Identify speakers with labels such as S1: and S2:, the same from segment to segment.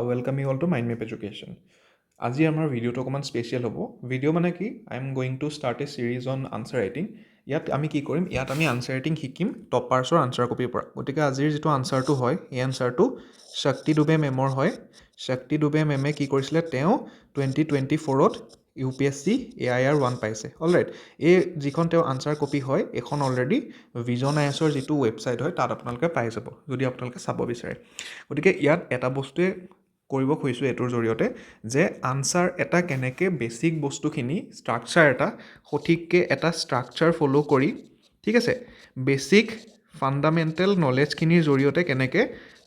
S1: Welcome you all to Mind Map Education. আজি আমাৰ ভিডিঅ'টো অকণমান স্পেচিয়েল হ'ব। ভিডিঅ' মানে কি? I am going to start A series on answer writing. ইয়াত আমি কি কৰিম? ইয়াত আমি আনচাৰ ৰাইটিং শিকিম টপাৰ্ছৰ আনচাৰ কপিৰ পৰা। গতিকে আজিৰ যিটো আনচাৰটো হয়, এই আনচাৰটো শক্তি ডুবে মেমৰ হয়। শক্তি ডুবে মেমে কি কৰিছিলে? তেওঁ 2024ত UPSC AIR 1 পাইছে। অলৰাইট, এই যিখন তেওঁ আনচাৰ কপি হয়, এইখন অলৰেডি ভিজন IASৰ যিটো ৱেবছাইট হয়, তাত আপোনালোকে পাই যাব যদি আপোনালোকে চাব বিচাৰে। গতিকে ইয়াত এটা বস্তুৱে কৰিব খুজিছোঁ এইটোৰ জৰিয়তে যে আনচাৰ এটা কেনেকৈ বেছিক বস্তুখিনি ষ্ট্ৰাকচাৰ এটা সঠিককৈ এটা ষ্ট্ৰাকচাৰ ফ'ল' কৰি, ঠিক আছে, বেছিক ফাণ্ডামেণ্টেল নলেজখিনিৰ জৰিয়তে কেনেকৈ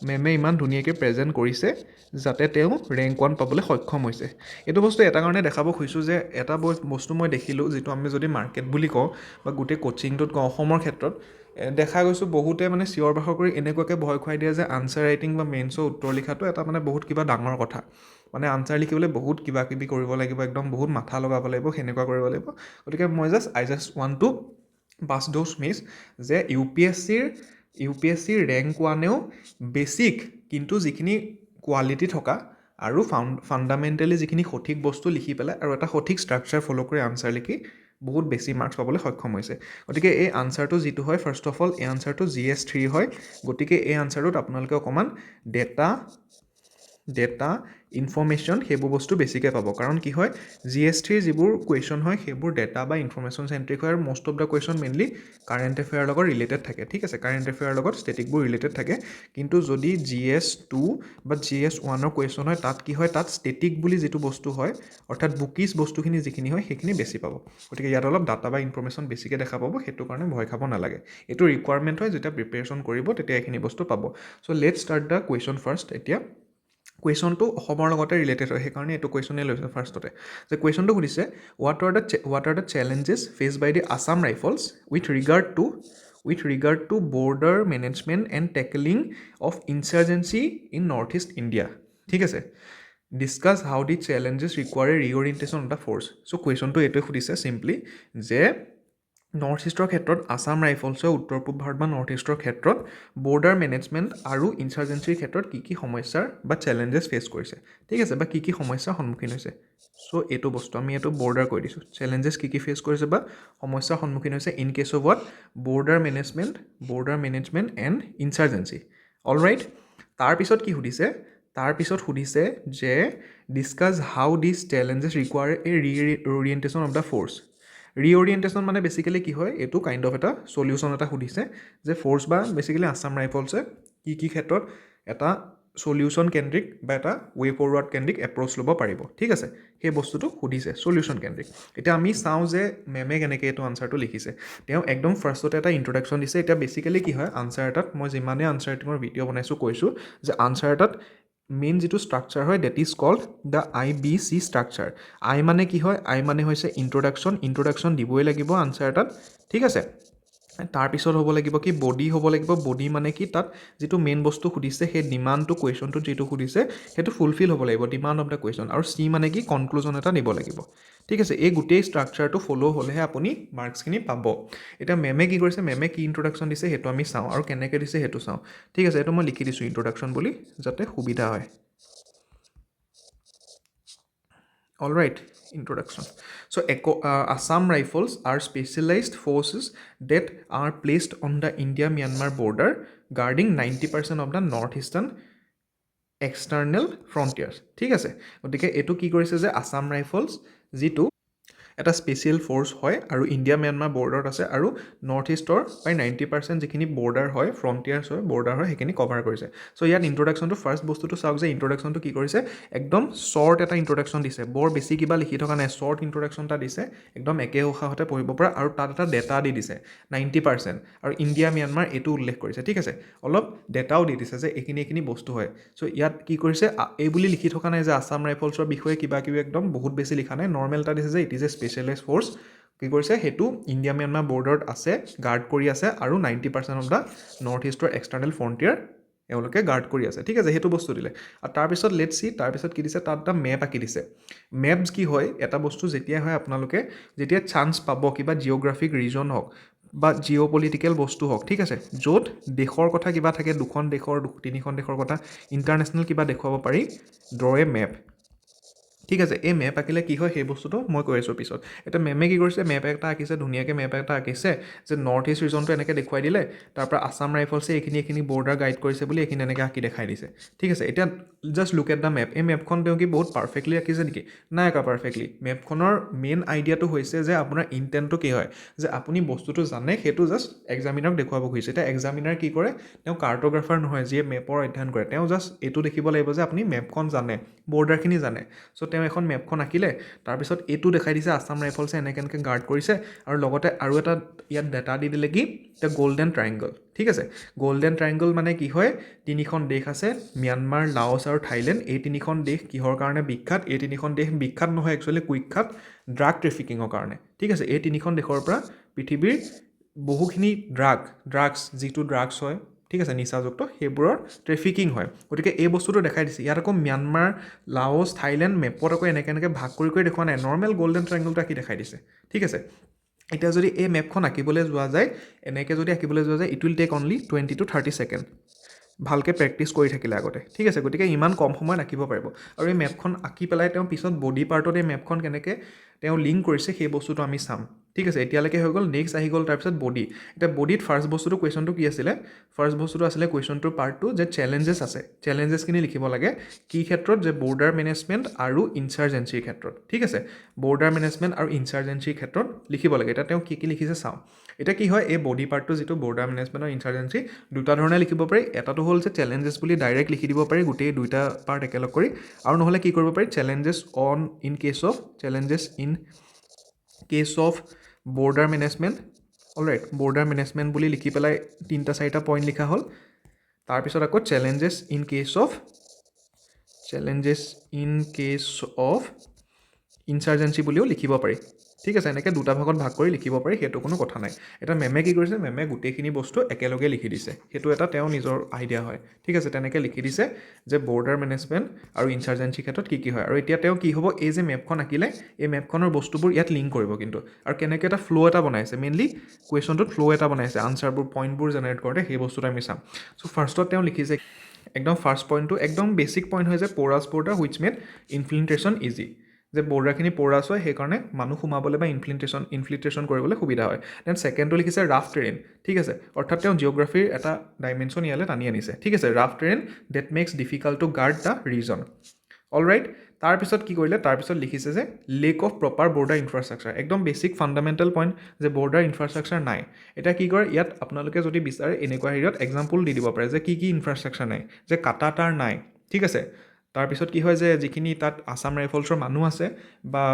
S1: মেমে ইমান ধুনীয়াকৈ প্ৰেজেণ্ট কৰিছে যাতে তেওঁ ৰেংক 1 পাবলৈ সক্ষম হৈছে। এইটো বস্তু এটা কাৰণে দেখাব খুজিছোঁ যে এটা বস্তু মই দেখিলোঁ, যিটো আমি যদি মাৰ্কেট বুলি কওঁ বা গোটেই কোচিংটোত কওঁ, অসমৰ ক্ষেত্ৰত দেখা গৈছোঁ বহুতে মানে চিঞৰ বাখৰ কৰি এনেকুৱাকৈ ভয় খুৱাই দিয়ে যে আনচাৰ ৰাইটিং বা মেইনছৰ উত্তৰ লিখাটো এটা মানে বহুত কিবা ডাঙৰ কথা, মানে আনচাৰ লিখিবলৈ বহুত কিবা কিবি কৰিব লাগিব, একদম বহুত মাথা লগাব লাগিব, সেনেকুৱা কৰিব লাগিব। গতিকে I just want to pass those miss যে ইউ পি এছ চিৰ ৰেংক 1এও বেছিক কিন্তু যিখিনি কোৱালিটি থকা আৰু ফাণ্ডামেণ্টেলি যিখিনি সঠিক বস্তু লিখি পেলাই আৰু এটা সঠিক ষ্ট্ৰাকচাৰ ফ'ল' কৰি আনচাৰ লিখি বহুত বেছি মাৰ্কছ পাবলৈ সক্ষম হৈছে। গতিকে এই আনচাৰটো যিটো হয়, ফাৰ্ষ্ট অফ অল এই আনচাৰটো GS3 হয়। গতিকে এই আনচাৰটোত আপোনালোকে অকণমান ডেটা ইনফৰ্মেশ্যন সেইবোৰ বস্তু বেছিকৈ পাব। কাৰণ কি হয়, GS3ৰ যিবোৰ কুৱেশ্যন হয় সেইবোৰ ডেটা বা ইনফৰ্মেশ্যন চেণ্ট্ৰিক হয় আৰু most of the question mainly current এফেয়াৰৰ লগত ৰিলেটেড থাকে, ঠিক আছে, কাৰেণ্ট এফেয়াৰৰ লগত ষ্টেটিকবোৰ ৰিলেটেড থাকে। কিন্তু যদি GS2 বা GS1ৰ কুৱেশ্যন হয়, তাত কি হয়, তাত ষ্টেটিক বুলি যিটো বস্তু হয়, অৰ্থাৎ বুকিছ বস্তুখিনি যিখিনি হয় সেইখিনি বেছি পাব। গতিকে ইয়াত অলপ ডাটা বা ইনফৰ্মেশ্যন বেছিকৈ দেখা পাব, সেইটো কাৰণে ভয় খাব নালাগে। এইটো ৰিকুৱাৰমেণ্ট হয়, যেতিয়া প্ৰিপেৰেশ্যন কৰিব তেতিয়া এইখিনি বস্তু পাব। So' let's start the question first. এতিয়া কুৱেশ্যনটো অসমৰ লগতে ৰিলেটেড হয়, সেইকাৰণে এইটো কুৱেশ্যনেই লৈছে ফাৰ্ষ্টতে। যে কুৱেশ্যনটো সুধিছে, what are the challenges faced by the Assam rifles with regard to border management and tackling of insurgency in north east India. ঠিক আছে, discuss how the challenges require a reorientation of the force. So' কুৱেশ্যনটো এইটোৱে সুধিছে simply যে north ইষ্টৰ ক্ষেত্ৰত আছাম ৰাইফলছে উত্তৰ পূব ভাৰত বা নৰ্থ ইষ্টৰ ক্ষেত্ৰত বৰ্ডাৰ মেনেজমেণ্ট আৰু ইনচাৰ্জেঞ্চিৰ ক্ষেত্ৰত কি কি সমস্যাৰ বা চেলেঞ্জেছ ফেচ কৰিছে, ঠিক আছে, বা কি কি সমস্যাৰ সন্মুখীন হৈছে। চ' এইটো বস্তু আমি এইটো বৰ্ডাৰ কৰি দিছোঁ, চেলেঞ্জেছ কি কি ফেচ কৰিছে বা সমস্যাৰ সন্মুখীন হৈছে in case of what, border management and insurgency. Alright, তাৰপিছত কি সুধিছে, তাৰপিছত সুধিছে যে discuss how this challenges require a reorientation of the force. Reorientation মানে বেছিকেলি কি হয়, এইটো কাইণ্ড অফ এটা চলিউশ্যন এটা সুধিছে যে ফ'ৰ্চ বা বেছিকেলি আছাম ৰাইফলছে কি কি ক্ষেত্ৰত এটা চলিউশ্যন কেন্দ্ৰিক বা এটা ৱে ফৰৱাৰ্ড কেন্দ্ৰিক এপ্ৰ'চ ল'ব পাৰিব, ঠিক আছে, সেই বস্তুটো সুধিছে চলিউশ্যন কেন্দ্ৰিক। এতিয়া আমি চাওঁ যে মেমে কেনেকৈ এইটো আনচাৰটো লিখিছে। তেওঁ একদম ফাৰ্ষ্টতে এটা ইন্ট্ৰডাকশ্যন দিছে। এতিয়া বেছিকেলি কি হয়, আনচাৰ এটাত মই যিমানেই আনচাৰ ৰাইটিঙৰ ভিডিঅ' বনাইছোঁ কৈছোঁ যে আনচাৰ এটাত মেইন যিটো ষ্ট্ৰাকচাৰ হয়, that is called the IBC structure. I মানে কি হয়, আই মানে হৈছে ইন্ট্ৰডাকশ্যন দিবই লাগিব আনচাৰ এটাত, ঠিক আছে। তাৰপিছত হ'ব লাগিব কি, বডি হ'ব লাগিব। বডি মানে কি, তাত যিটো মেইন বস্তু সুধিছে সেই ডিমাণ্ডটো কুৱেশ্যনটোত যিটো সুধিছে সেইটো ফুলফিল হ'ব লাগিব, ডিমাণ্ড অফ দ্য কুৱেশ্যন। আৰু চি মানে কি, কনক্লুজন এটা দিব লাগিব, ঠিক আছে। এই গোটেই ষ্ট্ৰাকচাৰটো ফ'ল' হ'লেহে আপুনি মাৰ্কছখিনি পাব। এতিয়া মেমে কি কৰিছে, মেমে কি ইন্ট্ৰডাকশ্যন দিছে সেইটো আমি চাওঁ আৰু কেনেকৈ দিছে সেইটো চাওঁ, ঠিক আছে। এইটো মই লিখি দিছোঁ ইন্ট্ৰডাকশ্যন বুলি যাতে সুবিধা হয়। Alright, introduction. So, Assam Rifles are specialized forces that are placed on the India-Myanmar border, guarding 90% of the northeastern external frontiers. ঠিক আছে, গতিকে এইটো কি কৰিছে যে আছাম ৰাইফলছ যিটো এটা স্পেচিয়েল ফ'ৰ্চ হয় আৰু ইণ্ডিয়া ম্যানমাৰ বৰ্ডাৰত আছে আৰু নৰ্থ ইষ্টৰ প্ৰায় 90% যিখিনি বৰ্ডাৰ হয়, ফ্ৰণ্টিয়াৰ্ছ হয়, বৰ্ডাৰ হয়, সেইখিনি কভাৰ কৰিছে। চ' ইয়াত ইন্ট্ৰডাকশ্যনটো ফাৰ্ষ্ট বস্তুটো চাওক যে ইন্ট্ৰডাকশ্যনটো কি কৰিছে, একদম শ্বৰ্ট এটা ইন্ট্ৰডাকশ্যন দিছে, বৰ বেছি কিবা লিখি থকা নাই, শ্বৰ্ট ইন্ট্ৰডাকশ্যন এটা দিছে, একদম একে উশাহতে পঢ়িব পৰা, আৰু তাত এটা ডেটা দি দিছে 90%, আৰু ইণ্ডিয়া ম্যানমাৰ এইটো উল্লেখ কৰিছে, ঠিক আছে। অলপ ডেটাও দি দিছে যে এইখিনি বস্তু হয়। চ' ইয়াত কি কৰিছে, এই বুলি লিখি থকা নাই যে আছাম ৰাইফলছৰ বিষয়ে কিবা কিবি একদম বহুত বেছি লিখা নাই, নৰ্মেল এটা দিছে যে it is a specialise force. কি কৰিছে, সেইটো ইণ্ডিয়া ম্যানমাৰ বৰ্ডাৰত আছে, গাৰ্ড কৰি আছে, আৰু 90% অফ দ্য নৰ্থ ইষ্টৰ এক্সটাৰ্নেল ফ্ৰণ্টিয়াৰ এওঁলোকে গাৰ্ড কৰি আছে, ঠিক আছে। সেইটো বস্তু দিলে। আৰু তাৰপিছত লেটছ চি, তাৰপিছত কি দিছে, তাত এটা মেপ আঁকি দিছে। মেপছ কি হয়, এটা বস্তু যেতিয়া হয় আপোনালোকে যেতিয়া চান্স পাব কিবা জিঅ'গ্ৰাফিক ৰিজন হওক, বা জিঅ' পলিটিকেল বস্তু হওক, ঠিক আছে, য'ত দেশৰ কথা কিবা থাকে, 2খন দেশৰ 3খন দেশৰ কথা ইণ্টাৰনেশ্যনেল কিবা দেখুৱাব পাৰি, ড্ৰ এ মেপ। ঠিক আছে, এই মেপ আঁকিলে কি হয় সেই বস্তুটো মই কৈ আছোঁ পিছত। এতিয়া মেমে কি কৰিছে, মেপ এটা আঁকিছে, ধুনীয়াকৈ মেপ এটা আঁকিছে যে নৰ্থ ইষ্ট ৰিজনটো এনেকৈ দেখুৱাই দিলে, তাৰপৰা আছাম ৰাইফলছে এইখিনি বৰ্ডাৰ গাইড কৰিছে বুলি এইখিনি এনেকৈ আঁকি দেখাই দিছে। ঠিক আছে, এতিয়া just look at the map. এই মেপখন তেওঁ কি বহুত পাৰফেক্টলি আঁকিছে নেকি? নাই আঁকা পাৰফেক্টলি। মেপখনৰ মেইন আইডিয়াটো হৈছে যে আপোনাৰ ইণ্টেণ্টটো কি হয়, যে আপুনি বস্তুটো জানে, সেইটো জাষ্ট এক্সামিনাৰক দেখুৱাব খুজিছে। এতিয়া এক্সামিনাৰ কি কৰে, তেওঁ কাৰ্ট'গ্ৰাফাৰ নহয় যিয়ে মেপৰ অধ্যয়ন কৰে, তেওঁ জাষ্ট এইটো দেখিব লাগিব যে আপুনি মেপখন জানে, বৰ্ডাৰখিনি জানে। চ' তেওঁ এখন মেপখন আঁকিলে, তাৰপিছত এইটো দেখাই দিছে আছাম ৰাইফলছে এনেকৈ গাৰ্ড কৰিছে, আৰু লগতে আৰু এটা ইয়াত ডাটা দি দিলে কি, এতিয়া গ'ল্ডেন ট্ৰাইংগল। ঠিক আছে, গ'ল্ডেন ট্ৰাইংগল মানে কি হয়, 3খন দেশ আছে, ম্যানমাৰ, লাওছ আৰু থাইলেণ্ড। এই 3খন দেশ কিহৰ কাৰণে বিখ্যাত? এই 3খন দেশ বিখ্যাত নহয়, একচুৱেলি কুখ্যাত ড্ৰাগ ট্ৰেফিকিঙৰ কাৰণে। ঠিক আছে, এই 3খন দেশৰ পৰা পৃথিৱীৰ বহুখিনি ড্ৰাগছ যিটো ড্ৰাগছ হয়, ঠিক আছে, নিচাযুক্ত, সেইবোৰৰ ট্ৰেফিকিং হয়। গতিকে এই বস্তুটো দেখাই দিছে। ইয়াত আকৌ ম্যানমাৰ, লাওছ, থাইলেণ্ড মেপত আকৌ এনেকৈ ভাগ কৰি দেখুওৱা নাই, নৰ্মেল গ'ল্ডেন ট্ৰাইংগলটো আঁকি দেখাই দিছে। ঠিক আছে, এতিয়া যদি এই মেপখন আঁকিবলৈ যোৱা যায়, এনেকৈ যদি আঁকিবলৈ যোৱা যায়, it will take only 20 to 30 second, ভালকৈ প্ৰেক্টিছ কৰি থাকিলে আগতে। ঠিক আছে, গতিকে ইমান কম সময়ত আঁকিব পাৰিব। আৰু এই মেপখন আঁকি পেলাই তেওঁ পিছত বডি পাৰ্টত এই মেপখন কেনেকৈ তেওঁ লিংক কৰিছে সেই বস্তুটো আমি চাম। ঠিক আছে, এতিয়ালৈকে হৈ গ'ল, নেক্সট আহি গ'ল তাৰপিছত বডি। এতিয়া বডিত ফাৰ্ষ্ট বস্তুটো কুৱেশ্যনটো কি আছিলে? ফাৰ্ষ্ট বস্তুটো আছিলে কুৱেশ্যনটোৰ পাৰ্টটো যে চেলেঞ্জেছ আছে, চেলেঞ্জেছখিনি লিখিব লাগে। কি ক্ষেত্ৰত? যে বৰ্ডাৰ মেনেজমেণ্ট আৰু ইনচাৰ্জেঞ্চিৰ ক্ষেত্ৰত। ঠিক আছে, বৰ্ডাৰ মেনেজমেণ্ট আৰু ইনচাৰ্জেঞ্চিৰ ক্ষেত্ৰত লিখিব লাগে। এতিয়া তেওঁ কি লিখিছে চাওঁ। এতিয়া কি হয়, এই বডি পাৰ্টটো যিটো বৰ্ডাৰ মেনেজমেণ্ট আৰু ইনচাৰ্জেঞ্চি, দুটা ধৰণে লিখিব পাৰি। এটাটো হ'ল যে চেলেঞ্জেছ বুলি ডাইৰেক্ট লিখি দিব পাৰি গোটেই দুইটা পাৰ্ট একেলগ কৰি, আৰু নহ'লে কি কৰিব পাৰি, challenges in case of border management. Alright, border management বুলি লিখি পেলাই 3-4টা পইণ্ট লিখা হ'ল। তাৰপিছত আকৌ challenges in case of insurgency বুলিও লিখিব পাৰি। ঠিক আছে, এনেকৈ দুটা ভাগত ভাগ কৰি লিখিব পাৰি, সেইটো কোনো কথা নাই। এতিয়া মেমে কি কৰিছে, মেমে গোটেইখিনি বস্তু একেলগে লিখি দিছে, সেইটো এটা তেওঁ নিজৰ আইডিয়া হয়। ঠিক আছে, তেনেকৈ লিখি দিছে যে বৰ্ডাৰ মেনেজমেণ্ট আৰু ইনচাৰ্জেঞ্চিৰ ক্ষেত্ৰত কি হয়। আৰু এতিয়া তেওঁ কি হ'ব, এই যে মেপখন আঁকিলে, এই মেপখনৰ বস্তুবোৰ ইয়াত লিংক কৰিব কিন্তু, আৰু কেনেকৈ এটা ফ্ল' এটা বনাইছে, মেইনলি কুৱেশ্যনটোত ফ্ল' এটা বনাইছে, আনচাৰবোৰ পইণ্টবোৰ জেনেৰেট কৰোঁতে সেই বস্তুটো আমি চাম। চ' ফাৰ্ষ্টত তেওঁ লিখিছে, একদম ফাৰ্ষ্ট পইণ্টটো একদম বেছিক পইণ্ট হয় যে প'ৰাছ বৰ্ডাৰ হুইচ মেড ইনফিল্ট্ৰেশ্যন ইজি, যে বৰ্ডাৰখিনি প'ৰাছ হয়, সেইকাৰণে মানুহ সোমাবলৈ বা ইনফিল্ট্ৰেশ্যন কৰিবলৈ সুবিধা হয়। দেন ছেকেণ্ডটো লিখিছে ৰাফ টেৰেইন। ঠিক আছে, অৰ্থাৎ তেওঁ জিঅ'গ্ৰাফীৰ এটা ডাইমেনশ্যন ইয়ালৈ টানি আনিছে। ঠিক আছে, rough terrain that makes difficult to guard the region. Alright, তাৰপিছত কি কৰিলে, তাৰপিছত লিখিছে যে lack of proper border infrastructure, একদম বেছিক ফাণ্ডামেণ্টেল পইণ্ট যে বৰ্ডাৰ ইনফ্ৰাষ্ট্ৰাকচাৰ নাই। এতিয়া কি কৰে, ইয়াত আপোনালোকে যদি বিচাৰে এনেকুৱা হেৰিয়ত এক্সাম্পল দি দিব পাৰে যে কি ইনফ্ৰাষ্ট্ৰাকচাৰ নাই, যে কাটা তাঁৰ নাই। ঠিক আছে, তাৰপিছত কি হয়, যে যিখিনি তাত আছাম ৰাইফলছৰ মানুহ আছে বা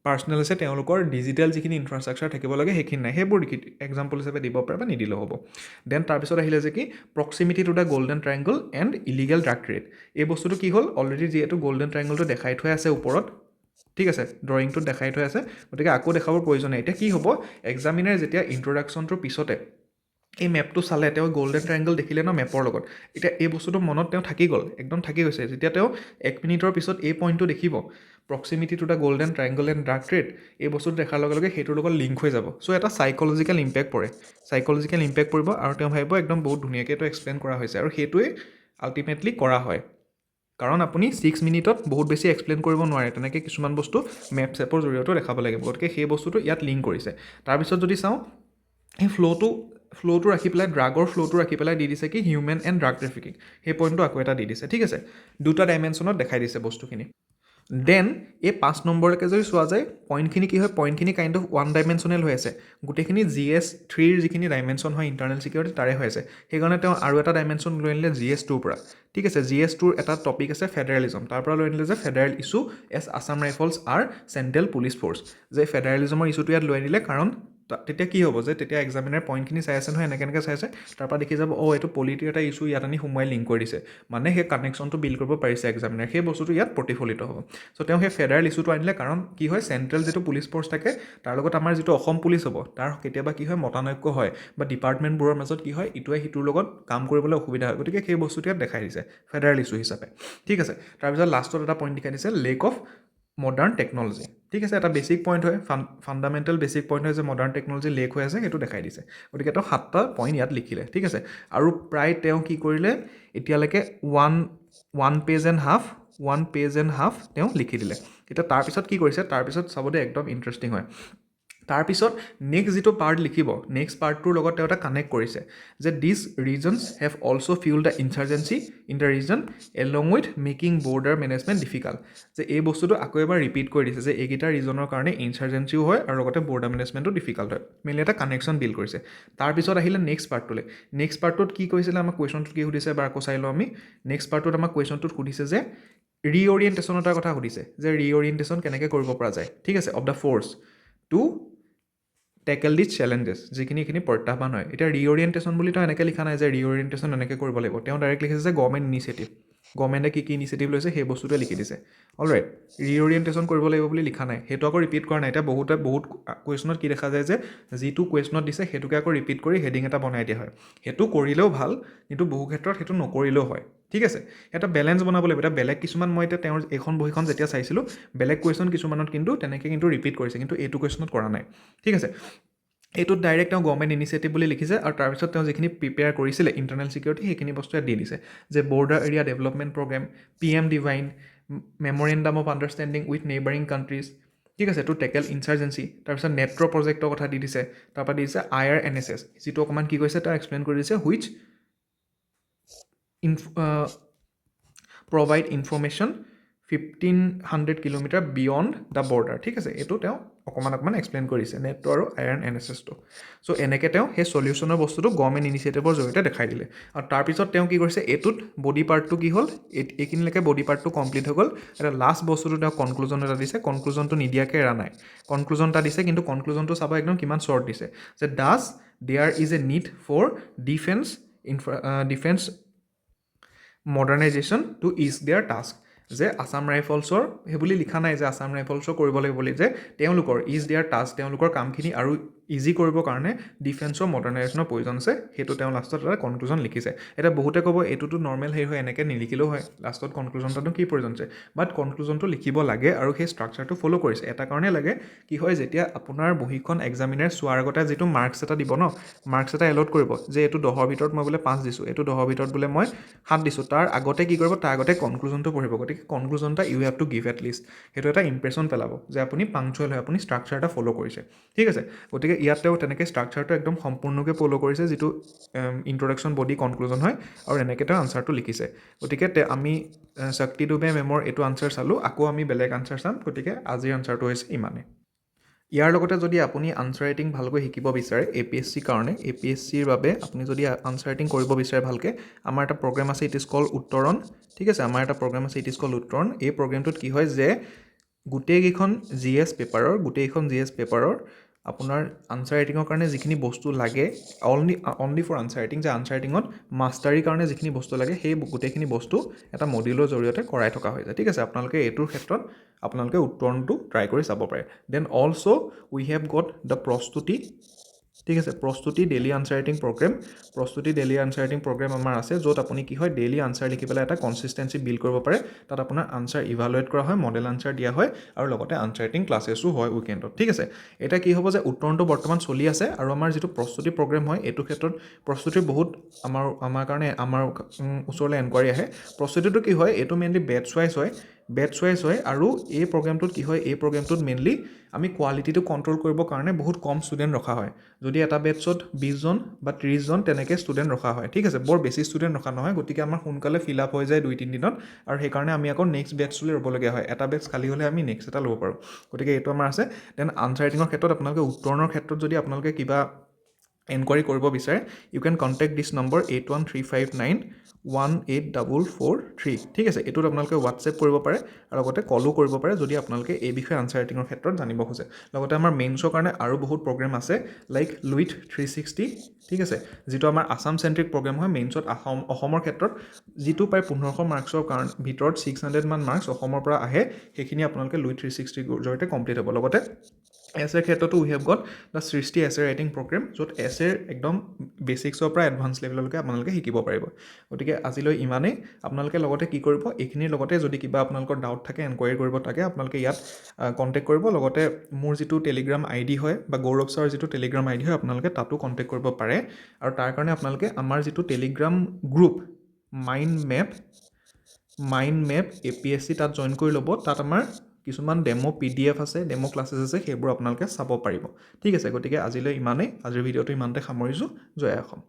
S1: পাৰ্চনেল আছে, তেওঁলোকৰ ডিজিটেল যিখিনি ইনফ্ৰাষ্ট্ৰাকচাৰ থাকিব লাগে সেইখিনি নাই, সেইবোৰ এক্সাম্পল হিচাপে দিব পাৰে বা নিদিলেও হ'ব। দেন তাৰপিছত আহিলে যে কি proximity to the golden triangle and illegal drug trade. এই বস্তুটো কি হ'ল, অলৰেডি যিহেতু গ'ল্ডেন ট্ৰাইংগলটো দেখাই থোৱা আছে ওপৰত, ঠিক আছে, ড্ৰয়িংটোত দেখাই থোৱা আছে, গতিকে আকৌ দেখাবৰ প্ৰয়োজন নাই। এতিয়া কি হ'ব, এক্সামিনাৰ যেতিয়া ইন্ট্ৰডাকশ্যনটোৰ পিছতে এই মেপটো চালে, তেওঁ গ'ল্ডেন ট্ৰাইংগল দেখিলে ন মেপৰ লগত, এতিয়া এই বস্তুটো মনত তেওঁ থাকি গ'ল, একদম থাকি গৈছে। যেতিয়া তেওঁ 1 মিনিটৰ পিছত এই পইণ্টটো দেখিব, proximity to the golden triangle and drug trade, এই বস্তুটো দেখাৰ লগে লগে সেইটোৰ লগত লিংক হৈ যাব। চ' এটা চাইক'লজিকেল ইম্পেক্ট পৰিব, আৰু তেওঁ ভাবিব একদম বহুত ধুনীয়াকৈ এইটো এক্সপ্লেইন কৰা হৈছে, আৰু সেইটোৱে আল্টিমেটলি কৰা হয়। কাৰণ আপুনি 6 মিনিটত বহুত বেছি এক্সপ্লেইন কৰিব নোৱাৰে, তেনেকৈ কিছুমান বস্তু মেপ চেপৰ জৰিয়তেও দেখাব লাগিব, গতিকে সেই বস্তুটো ইয়াত লিংক কৰিছে। তাৰপিছত যদি চাওঁ, সেই ফ্ল'টো ৰাখি পেলাই, ড্ৰাগৰ ফ্ল'টো ৰাখি পেলাই দি দিছে কি হিউমেন এণ্ড ড্ৰাগ ট্ৰেফিকিং, সেই পইণ্টটো আকৌ এটা দি দিছে। ঠিক আছে, দুটা ডাইমেনশ্যনত দেখাই দিছে বস্তুখিনি। দেন এই 5 নম্বৰলৈকে যদি চোৱা যায়, পইণ্টখিনি কি হয়, পইণ্টখিনি কাইণ্ড অফ ওৱান ডাইমেনশ্যনেল হৈ আছে, গোটেইখিনি GS3ৰ যিখিনি ডাইমেনশ্যন হয় ইণ্টাৰনেল ছিকিউৰিটি তাৰে হৈ আছে। সেইকাৰণে তেওঁ আৰু এটা ডাইমেনশ্যন লৈ আনিলে GS2ৰ পৰা। ঠিক আছে, GS2ৰ এটা টপিক আছে ফেডাৰেলিজম, তাৰ পৰা লৈ আনিলে যে federal issue S Assam rifles R central police force, যে ফেডাৰেলিজমৰ ইছ্যুটো ইয়াত লৈ আনিলে, কাৰণ তেতিয়া কি হ'ব, যে তেতিয়া এক্সামিনাৰ পইণ্টখিনি চাই আছে নহয়, এনেকৈ চাই আছে, তাৰপৰা দেখি যাব এইটো পলিটিৰ এটা ইছ্যু ইয়াত আনি সোমোৱাই লিংক কৰি দিছে, মানে সেই কানেকশ্যনটো বিল্ড কৰিব পাৰিছে এক্সামিনাৰ, সেই বস্তুটো ইয়াত প্ৰতিফলিত হ'ব। চ' তেওঁ সেই ফেডাৰেল ইছ্যুটো আনিলে, কাৰণ কি হয়, চেণ্ট্ৰেল যিটো পুলিচ ফ'ৰ্চ থাকে, তাৰ লগত আমাৰ যিটো অসম পুলিচ হ'ব, তাৰ কেতিয়াবা কি হয় মতানৈক্য হয়, বা ডিপাৰ্টমেণ্টবোৰৰ মাজত কি হয়, ইটোৱে সিটোৰ লগত কাম কৰিবলৈ অসুবিধা হয়, গতিকে সেই বস্তুটো ইয়াত দেখাই দিছে ফেডাৰেল ইছ্যু হিচাপে। ঠিক আছে, তাৰপিছত লাষ্টত এটা পইণ্ট দেখাই দিছে লেক অফ মডাৰ্ণ টেকন'লজি। ঠিক আছে, এটা বেছিক পইণ্ট হয়, ফাণ্ডামেণ্টেল বেছিক পইণ্ট হয় যে মডাৰ্ণ টেকন'লজি লেক হৈ আছে, সেইটো দেখাই দিছে। গতিকে তেওঁ 7টা পইণ্ট ইয়াত লিখিলে, ঠিক আছে। আৰু প্ৰায় তেওঁ কি কৰিলে, এতিয়ালৈকে ওৱান পেজ এণ্ড হাফ তেওঁ লিখি দিলে। এতিয়া তাৰপিছত কি কৰিছে, তাৰপিছত চাব দেই, একদম ইণ্টাৰেষ্টিং হয়। তাৰপিছত নেক্সট যিটো পাৰ্ট লিখিব, নেক্সট পাৰ্টটোৰ লগত তেওঁ এটা কানেক্ট কৰিছে যে this regions have also' fuel the insurgency in the region along with making border management difficult. যে এই বস্তুটো আকৌ এবাৰ ৰিপিট কৰি দিছে যে এইকেইটা ৰিজনৰ কাৰণে ইনচাৰ্জেঞ্চিও হয় আৰু লগতে বৰ্ডাৰ মেনেজমেণ্টো ডিফিকাল্ট হয়, মেইনলি এটা কানেকশ্যন বিল্ড কৰিছে। তাৰপিছত আহিলে নেক্সট পাৰ্টটোলৈ। নেক্সট পাৰ্টটোত কি কৈছিলে, আমাক কুৱেশ্যনটোত কি সুধিছে এবাৰ আকৌ চাই লওঁ আমি। নেক্সট পাৰ্টটোত আমাক কুৱেশ্যনটোত সুধিছে যে ৰিঅৰিয়েণ্টেশ্যন এটাৰ কথা সুধিছে, যে ৰিঅৰিয়েণ্টেশ্যন কেনেকৈ কৰিব পৰা যায়, ঠিক আছে, of the force to tackle this challenges, যিখিনি প্ৰত্যাহ্বান হয়। এতিয়া ৰিঅৰিয়েণ্টেশ্যন বুলি তেওঁ এনেকৈ লিখা নাই যে ৰিঅৰিয়েণ্টেশ্যন এনেকৈ কৰিব লাগিব, তেওঁ ডাইৰেক্ট লিখিছে যে গভৰ্ণমেণ্ট ইনিচিয়েটিভ, গভৰ্ণমেণ্টে কি ইনিচিয়েটিভ লৈছে সেই বস্তুটোৱে লিখি দিছে। অলৰাইট, ৰিঅৰিয়েণ্টেশ্যন কৰিব লাগিব বুলি লিখা নাই, সেইটো আকৌ ৰিপিট কৰা নাই। এতিয়া বহুত কুৱেশ্যনত কি দেখা যায় যে যিটো কুৱেশ্যনত দিছে সেইটোকে আকৌ ৰিপিট কৰি হেডিং এটা বনাই দিয়া হয়। সেইটো কৰিলেও ভাল, কিন্তু বহু ক্ষেত্ৰত সেইটো নকৰিলেও হয়, ঠিক আছে। এটা বেলেঞ্চ বনাব লাগিব। এতিয়া বেলেগ কিছুমান, মই এতিয়া তেওঁৰ এইখন বহীখন যেতিয়া চাইছিলোঁ, বেলেগ কুৱেশ্যন কিছুমানত কিন্তু তেনেকৈ কিন্তু ৰিপিট কৰিছে, কিন্তু এইটো কুৱেশ্যনত কৰা নাই, ঠিক আছে। এইটোত ডাইৰেক্ট তেওঁ গভৰ্ণমেণ্ট ইনিচিয়েটিভ বুলি লিখিছে, আৰু তাৰপিছত তেওঁ যিখিনি প্ৰিপেয়াৰ কৰিছিলে ইণ্টাৰনেল ছিকিউৰিটি, সেইখিনি বস্তুৱে দি দিছে যে border area development program, PM DevINE, memorandum of understanding with neighbouring countries, ঠিক আছে, টু টেকেল ইনচাৰ্জেঞ্চি। তাৰপিছত নেট্ৰ' প্ৰজেক্টৰ কথা দি দিছে, তাৰপৰা দি দিছে IRNSS, যিটো অকণমান কি কৈছে তেওঁ এক্সপ্লেইন কৰি দিছে, which provide information 1500 kilometre beyond the border, ঠিক আছে। এইটো তেওঁ অকণমান এক্সপ্লেইন কৰিছে, নেটটো আৰু IRNSSটো। চ' এনেকৈ তেওঁ সেই চলিউশ্যনৰ বস্তুটো গভৰ্ণমেণ্ট ইনিচিয়েটিভৰ জৰিয়তে দেখাই দিলে। আৰু তাৰপিছত তেওঁ কি কৰিছে, এইটোত বডি পাৰ্টটো কি হ'ল, এইখিনিলৈকে বডি পাৰ্টটো কমপ্লিট হৈ গ'ল। এটা লাষ্ট বস্তুটো তেওঁ কনক্লুজন এটা দিছে, কনক্লুজনটো নিদিয়াকৈ এৰা নাই, কনক্লুজন এটা দিছে, কিন্তু কনক্লুজনটো চাব একদম কিমান শ্বৰ্ট দিছে, যে does their is a need for defence modernisation to is their task. যে আছাম ৰাইফলছৰ, সেইবুলি লিখা নাই যে আছাম ৰাইফলছৰ কৰিব লাগিব বুলি, যে তেওঁলোকৰ ইজ দেয়াৰ টাস্ক, তেওঁলোকৰ কামখিনি আৰু ইজি কৰিবৰ কাৰণে ডিফেন্সৰ মডাৰ্ণাইজেশ্যনৰ প্ৰয়োজন আছে, সেইটো তেওঁ লাষ্টত এটা কনক্লুজন লিখিছে। এতিয়া বহুতে ক'ব এইটোতো নৰ্মেল হেৰি হয়, এনেকৈ নিলিখিলেও হয়, লাষ্টত কনক্লুজন এটানো কি প্ৰয়োজন আছে, বাট কনক্লুজনটো লিখিব লাগে, আৰু সেই ষ্ট্ৰাকচাৰটো ফ'ল' কৰিছে। এটা কাৰণেই লাগে, কি হয়, যেতিয়া আপোনাৰ বহীখন এক্সামিনাৰে চোৱাৰ আগতে যিটো মাৰ্কছ এটা দিব ন, মাৰ্কছ এটা এলট কৰিব, যে এইটো 10ৰ ভিতৰত মই বোলে 5 দিছোঁ, এইটো 10ৰ ভিতৰত বোলে মই 7 দিছোঁ, তাৰ আগতে কি কৰিব, তাৰ আগতে কনক্লুজনটো পঢ়িব। গতিকে কনক্লুজন এটা you have to give at least, সেইটো এটা ইম্প্ৰেশ্যন পেলাব যে আপুনি পাংচুৱেল হয়, আপুনি ষ্ট্ৰাকচাৰ এটা ফ'ল' কৰিছে, ঠিক আছে। গতিকে ইয়াত তেওঁ তেনেকৈ ষ্ট্ৰাকচাৰটো একদম সম্পূৰ্ণকৈ ফ'ল' কৰিছে, যিটো ইন্ট্ৰডাকশ্যন বডি কনক্লুজন হয়, আৰু এনেকৈ তেওঁ আনচাৰটো লিখিছে। গতিকে আমি শক্তি ডুবে মেমৰ এইটো আনচাৰ চালোঁ, আকৌ আমি বেলেগ আনচাৰ চাম। গতিকে আজিৰ আনচাৰটো হৈছে ইমানে। ইয়াৰ লগতে যদি আপুনি আনচাৰ ৰাইটিং ভালকৈ শিকিব বিচাৰে APSCৰ কাৰণে, APSCৰ বাবে আপুনি যদি আনচাৰ ৰাইটিং কৰিব বিচাৰে ভালকৈ, আমাৰ এটা প্ৰগ্ৰেম আছে, ইট ইজ কল্ড উত্তৰণ, ঠিক আছে। আমাৰ এটা প্ৰগ্ৰেম আছে, ইট ইজ কল্ড উত্তৰণ। এই প্ৰগ্ৰেমটোত কি হয় যে গোটেইকেইখন GS পেপাৰৰ আপোনাৰ আনচাৰ ৰাইটিঙৰ কাৰণে যিখিনি বস্তু লাগে, অনলি ফৰ আনচাৰ ৰাইটিং, যে আনচাৰ ৰাইটিঙত মাষ্টাৰীৰ কাৰণে যিখিনি বস্তু লাগে, সেই গোটেইখিনি বস্তু এটা মডিউলৰ জৰিয়তে কৰাই থকা হৈ যায়, ঠিক আছে। আপোনালোকে এইটোৰ ক্ষেত্ৰত আপোনালোকে উত্তৰণটো ট্ৰাই কৰি চাব পাৰে। Then also' we have got the Prastuti, ঠিক আছে, প্ৰস্তুতি ডেইলি আনচাৰ ৰাইটিং প্ৰগ্ৰেম। প্ৰস্তুতি ডেইলি আনচাৰ ৰাইটিং প্ৰগ্ৰেম আমাৰ আছে, য'ত আপুনি কি হয়, ডেইলি আনচাৰ লিখি পেলাই এটা কনচিষ্টেঞ্চি বিল্ড কৰিব পাৰে। তাত আপোনাৰ আনচাৰ ইভালুৱেট কৰা হয়, মডেল আনচাৰ দিয়া হয়, আৰু লগতে আনচাৰ ৰাইটিং ক্লাছেছো হয় উইকেণ্ডত, ঠিক আছে। এতিয়া কি হ'ব যে উত্তৰণটো বৰ্তমান চলি আছে, আৰু আমাৰ যিটো প্ৰস্তুতি প্ৰগ্ৰেম হয়, এইটো ক্ষেত্ৰত প্ৰস্তুতিৰ বহুত আমাৰ কাৰণে আমাৰ ওচৰলৈ এনকুৱাৰী আহে। প্ৰস্তুতিটো কি হয়, এইটো মেইনলি বেটছ ৱাইজ হয়, আৰু এই প্ৰগ্ৰেমটোত কি হয়, এই প্ৰগ্ৰেমটোত মেইনলি আমি কোৱালিটিটো কণ্ট্ৰল কৰিবৰ কাৰণে বহুত কম ষ্টুডেণ্ট ৰখা হয়। যদি এটা বেটছত 20 জন বা 30 জন তেনেকৈ ষ্টুডেণ্ট ৰখা হয়, ঠিক আছে, বৰ বেছি ষ্টুডেণ্ট ৰখা নহয়। গতিকে আমাৰ সোনকালে ফিল আপ হৈ যায় 2-3 দিনত, আৰু সেইকাৰণে আমি আকৌ নেক্সট বেটছলৈ ৰ'বলগীয়া হয়। এটা বেটছ খালী হ'লে আমি নেক্সট এটা ল'ব পাৰোঁ। গতিকে এইটো আমাৰ আছে। দেন আনচাৰ ৰাইটিঙৰ ক্ষেত্ৰত আপোনালোকে উত্তৰণৰ ক্ষেত্ৰত যদি আপোনালোকে কিবা এনকুৱাৰী কৰিব বিচাৰে, ইউ কেন কণ্টেক্ট দিছ নম্বৰ 8135918443, ঠিক আছে। এইটোত আপোনালোকে হোৱাটছএপ কৰিব পাৰে, আৰু লগতে কলো কৰিব পাৰে যদি আপোনালোকে এই বিষয়ে আনচাৰ ৰাইটিঙৰ ক্ষেত্ৰত জানিব খোজে। লগতে আমাৰ মেইনছৰ কাৰণে আৰু বহুত প্ৰগ্ৰেম আছে, লাইক লুইথ 360, ঠিক আছে, যিটো আমাৰ আছাম চেণ্ট্ৰিক প্ৰগ্ৰেম হয়। মেইনছত অসমৰ ক্ষেত্ৰত যিটো প্ৰায় 1500 মাৰ্কছৰ ভিতৰত 600 মান মাৰ্কছ অসমৰ পৰা আহে, সেইখিনি আপোনালোকে লুইথ 360ৰ জৰিয়তে কমপ্লিট হ'ব। লগতে এছেৰ ক্ষেত্ৰতো উই হেভ গট দ্য সৃষ্টি এছে ৰাইটিং প্ৰগ্ৰেম, য'ত এছেৰ একদম বেচিক্সৰ পৰা এডভান্স লেভেললৈকে আপোনালোকে শিকিব পাৰিব। গতিকে আজিলৈ ইমানেই। আপোনালোকে লগতে কি কৰিব, এইখিনিৰ লগতে যদি কিবা আপোনালোকৰ ডাউট থাকে, এনকুৱাৰী কৰিব থাকে, আপোনালোকে ইয়াত কণ্টেক্ট কৰিব। লগতে মোৰ যিটো টেলিগ্ৰাম আই ডি হয় বা গৌৰৱ ছাৰৰ যিটো টেলিগ্ৰাম আই ডি হয়, আপোনালোকে তাতো কণ্টেক্ট কৰিব পাৰে। আৰু তাৰ কাৰণে আপোনালোকে আমাৰ যিটো Telegram group mind map APSC তাত জইন কৰি ল'ব। তাত আমাৰ কিছুমান ডেমো PDF আছে, ডেমো ক্লাছেছ আছে, সেইবোৰ আপোনালোকে চাব পাৰিব। ঠিক আছে, গতিকে আজিলৈ ইমানেই। আজিৰ ভিডিঅ'টো ইমানতে সামৰিছোঁ। জয় অসম।